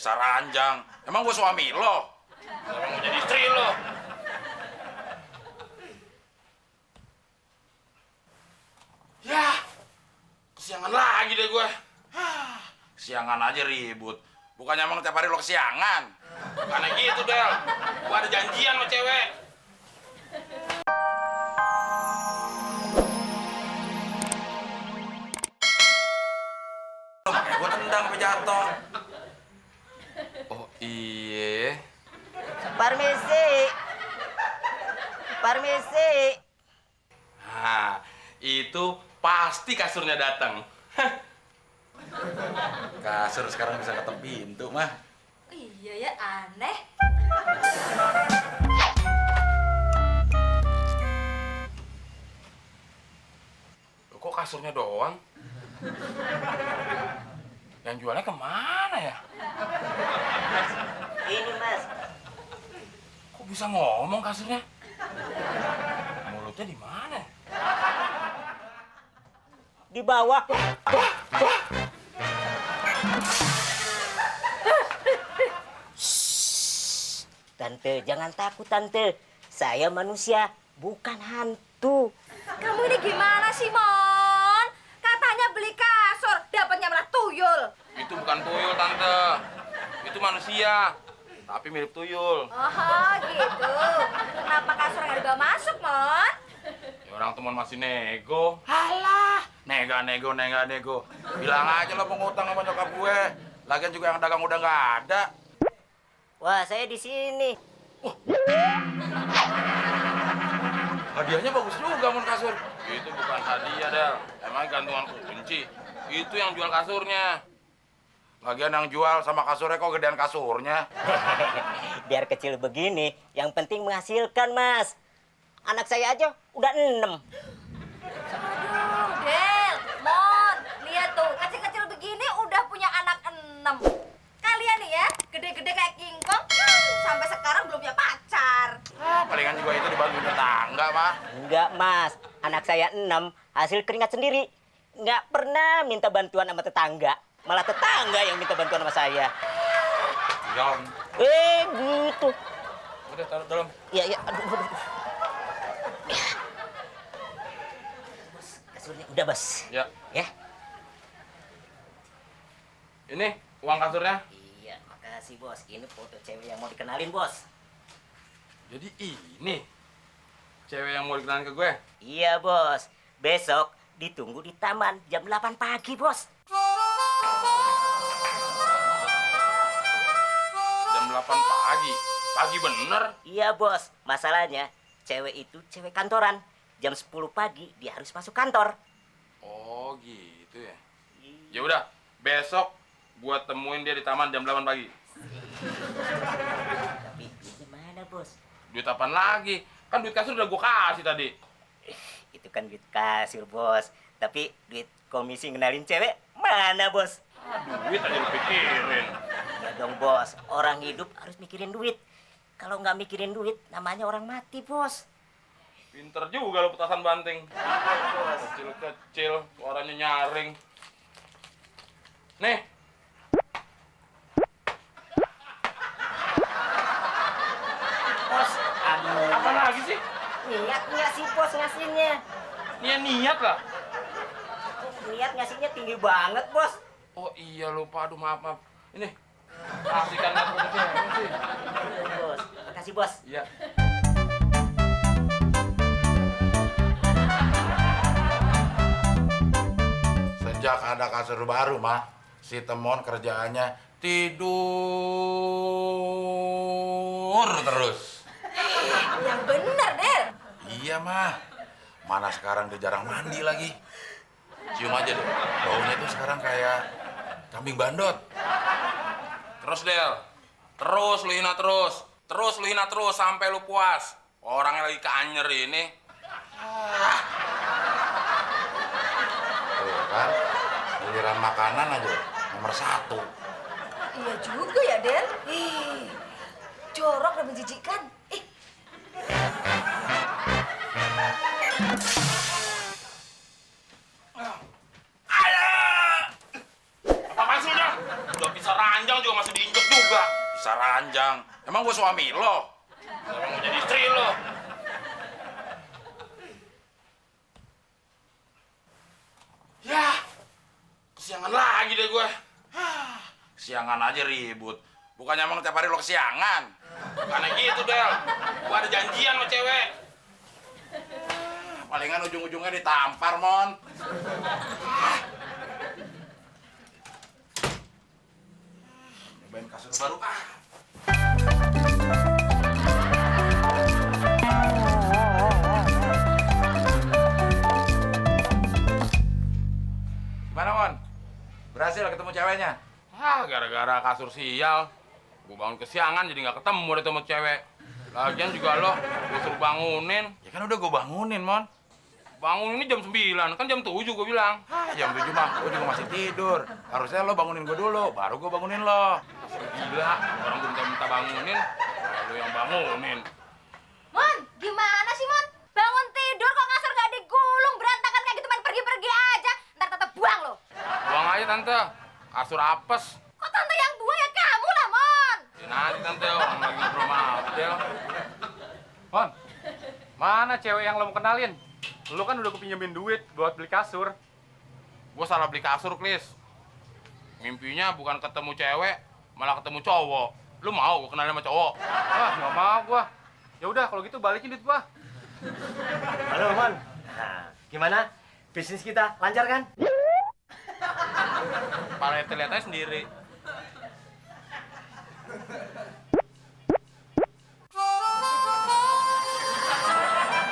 Bisa ranjang. Emang gue suami lo? Emang mau jadi istri lo? Ya, kesiangan lagi deh gue. Kesiangan aja ribut. Bukannya emang tiap hari lo kesiangan. Bukannya gitu, Del. Gue ada janjian sama cewek. Makanya gue tendang sampai jatuh. Oh iya. Permisi. Permisi. Nah, itu pasti kasurnya datang. Kasur sekarang bisa ketok pintu, mah. Iya ya, aneh. Loh, kok kasurnya doang? Yang jualnya kemana ya? Ini mas. Kok bisa ngomong kasurnya? Mulutnya di mana? Di bawah. Shh. Tante, jangan takut tante. Saya manusia, bukan hantu. Kamu ini gimana sih, Mon? Katanya beli kasur, dapatnya malah tuyul. Itu bukan tuyul, Tante. Itu manusia, tapi mirip tuyul. Oh, gitu. Kenapa kasur nggak dibawa masuk, Mon? Ya, orang teman masih nego. Halah, nego. Bilang aja lo mau ngutang sama nyokap gue. Lagian juga yang dagang udah nggak ada. Wah, saya di sini. Hadiahnya bagus juga, Mon, kasur. Itu bukan hadiah, Del. Emang gantungan kunci. Itu yang jual kasurnya. Lagian yang jual sama kasurnya kok gedean kasurnya. Biar kecil begini, yang penting menghasilkan, Mas. Anak saya aja udah 6. Aduh, Del, Mon, lihat tuh, kecil-kecil begini udah punya anak 6. Kalian nih ya, gede-gede kayak kingkong, sampai sekarang belum punya pacar. Palingan juga itu dibantuin tetangga, mah. Enggak, Mas. Anak saya 6, hasil keringat sendiri. Nggak pernah minta bantuan sama tetangga. Malah tetangga yang minta bantuan sama saya. Jom. Gitu. Udah, taruh dalam. Iya. Aduh. Ya. Bos, kasurnya udah, Bos. Ya. Ya. Ini uang kasurnya. Iya, makasih, Bos. Ini foto cewek yang mau dikenalin, Bos. Jadi ini cewek yang mau dikenalin ke gue. Iya, Bos. Besok ditunggu di taman jam 8 pagi, Bos. Jam 8 pagi. Pagi bener. Iya, Bos. Masalahnya, cewek itu cewek kantoran. Jam 10 pagi dia harus masuk kantor. Oh, gitu ya. Ya udah, besok gua temuin dia di taman jam 8 pagi. Tapi duitnya mana, Bos? Duit apaan lagi? Kan duit kasur udah gua kasih tadi. Itu kan duit kasur, Bos. Tapi duit komisi ngenalin cewek mana, Bos? Duit aja lu pikirin. Ya dong, Bos. Orang hidup harus mikirin duit. Kalau nggak mikirin duit, namanya orang mati, Bos. Pinter juga lu petasan banting. Kecil-kecil, suaranya nyaring. Nih. Bos, aduh. Apa lagi sih? Niatnya sih, Bos, ngasihnya. Niat lah. Niat ngasihnya tinggi banget, Bos. Oh iya lupa, aduh maaf. Ini kasihkan aku ke cewek sih. Bos, makasih, Bos. Iya. Sejak ada kasur baru, mah, si Temon kerjaannya tidur terus. Yang bener, Del. Iya, mah. Mana sekarang dia jarang mandi lagi. Cium aja deh. Baunya itu sekarang kayak kambing bandot. Terus, Del. Terus lu hina terus. Terus lu hina terus sampai lu puas. Orangnya lagi keanyer ini. Tuh kan, giliran makanan aja nomor 1. Iya juga ya, Del. Jorok dan menjijikan. Apaan sih udah? Udah bisa ranjang juga masih diinjek juga. Emang gue suami lo? Emang mau jadi istri lo? Ya, kesiangan lagi deh gue. Kesiangan aja ribut. Bukannya emang tiap hari lo kesiangan. Bukannya gitu, Del. Gue ada janjian sama cewek. Palingan ujung-ujungnya ditampar, Mon. Nyobain kasur baru, Gimana, Mon? Berhasil ketemu ceweknya? Gara-gara kasur sial. Gue bangun kesiangan jadi nggak ketemu deh sama cewek. Lagian juga lo, gue suruh bangunin. Ya kan udah gue bangunin, Mon. Bangun ini jam 9, kan jam 7 gue bilang. Jam 7 mah, gue juga masih tidur. Harusnya lo bangunin gue dulu, baru gue bangunin lo. Gila, orang gue minta bangunin, lo yang bangunin. Mon, gimana sih, Mon? Bangun tidur kok kasur gak digulung, berantakan kayak gitu, main pergi-pergi aja. Ntar tante buang lo. Buang aja, Tante. Kasur apes. Kok tante yang buang ya kamu lah, Mon? Ya nanti, Tante, orang lagi ngobrol sama Abdel. Mon, mana cewek yang lo mau kenalin? Lo kan udah kepinjemin duit buat beli kasur. Gue salah beli kasur, Klis. Mimpinya bukan ketemu cewek, malah ketemu cowok. Lu mau gue kenalin sama cowok? Ah, nggak mau gua. Ya udah, kalau gitu balikin duit gua. Halo, Mon. Nah, gimana? Bisnis kita lancar kan? Para lihat aja sendiri.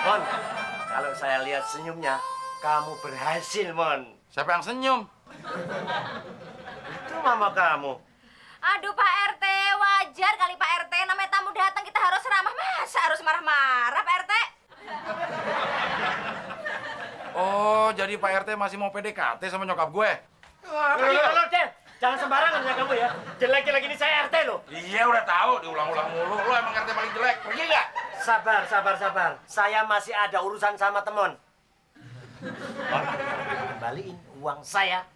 Mon, kalau saya lihat senyumnya, kamu berhasil, Mon. Siapa yang senyum? Itu mama kamu. Aduh, Pak RT, wajar kali Pak RT. Namanya tamu datang kita harus ramah. Masa harus marah-marah, Pak RT? Oh, jadi Pak RT masih mau PDKT sama nyokap gue? Loh, Del. Jangan sembarangan ya kamu ya. Jelek-jelek ini saya RT loh. Iya, udah tahu, diulang-ulang mulu. Lo emang RT paling jelek, pergi nggak? Sabar, sabar, sabar. Saya masih ada urusan sama temen. Mon, kembaliin uang saya.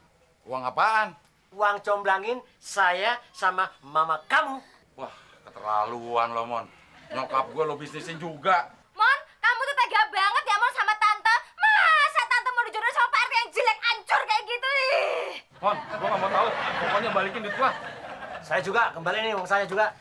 Uang apaan? Uang comblangin saya sama mama kamu. Wah, keterlaluan lo, Mon. Nyokap gue lo bisnisin juga. Mon, kamu tuh tega banget ya, Mon, sama tante. Masa tante mau dijodohin sama Pak RT yang jelek ancur kayak gitu? Ih. Mon, gua nggak mau tahu. Pokoknya balikin duit gua. Saya juga, kembaliin uang saya juga.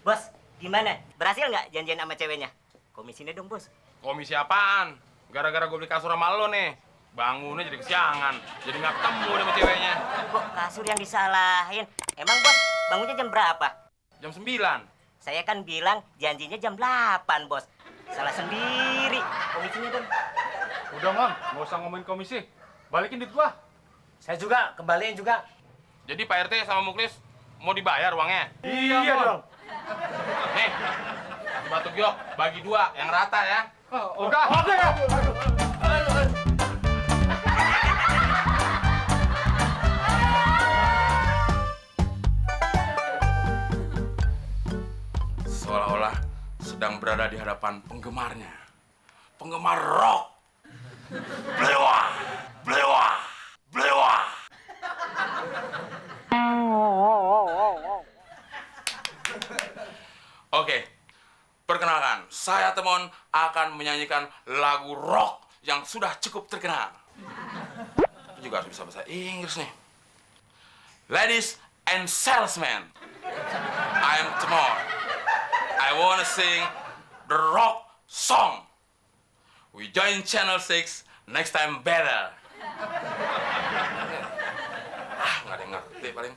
Bos, gimana? Berhasil nggak janjian sama ceweknya? Komisinya dong, Bos. Komisi apaan? Gara-gara gue beli kasur sama lo nih. Bangunnya jadi kesiangan. Jadi nggak ketemu sama ceweknya. Kok kasur yang disalahin? Emang, Bos, bangunnya jam berapa? Jam 9. Saya kan bilang janjinya jam 8, Bos. Salah sendiri. Komisinya dong. Udah, Mon, nggak usah ngomongin komisi. Balikin duit gua. Saya juga, kembaliin juga. Jadi Pak RT sama Muklis mau dibayar uangnya? Iya Mon. dong. Nih, kasih batu giok, bagi 2 yang rata ya. Udah. Oke. Seolah-olah sedang berada di hadapan penggemarnya. Penggemar rock. Blewa, blewa, blewa. Oke, perkenalkan, saya Temon akan menyanyikan lagu rock yang sudah cukup terkenal. Tapi juga harus bisa bahasa Inggris nih. Ladies and salesmen, I am Temon. I wanna sing the rock song. We join Channel 6 next time better. Nggak ada yang ngerti paling.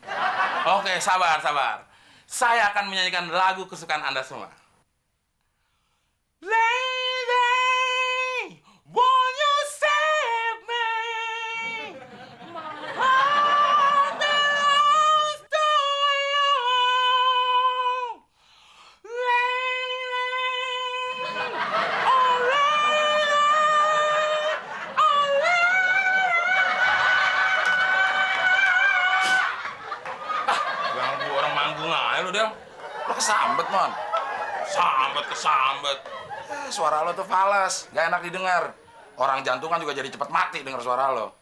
Oke, sabar, sabar. Saya akan menyanyikan lagu kesukaan Anda semua. Lady, won't you save me? My heart belongs to you. Lady, oh lady, oh lady. Ganggu orang manggung aja lu, Del. Lo kesambet, Mon. Kesambet. Suara lo tuh fals, gak enak didengar. Orang jantungan juga jadi cepet mati denger suara lo.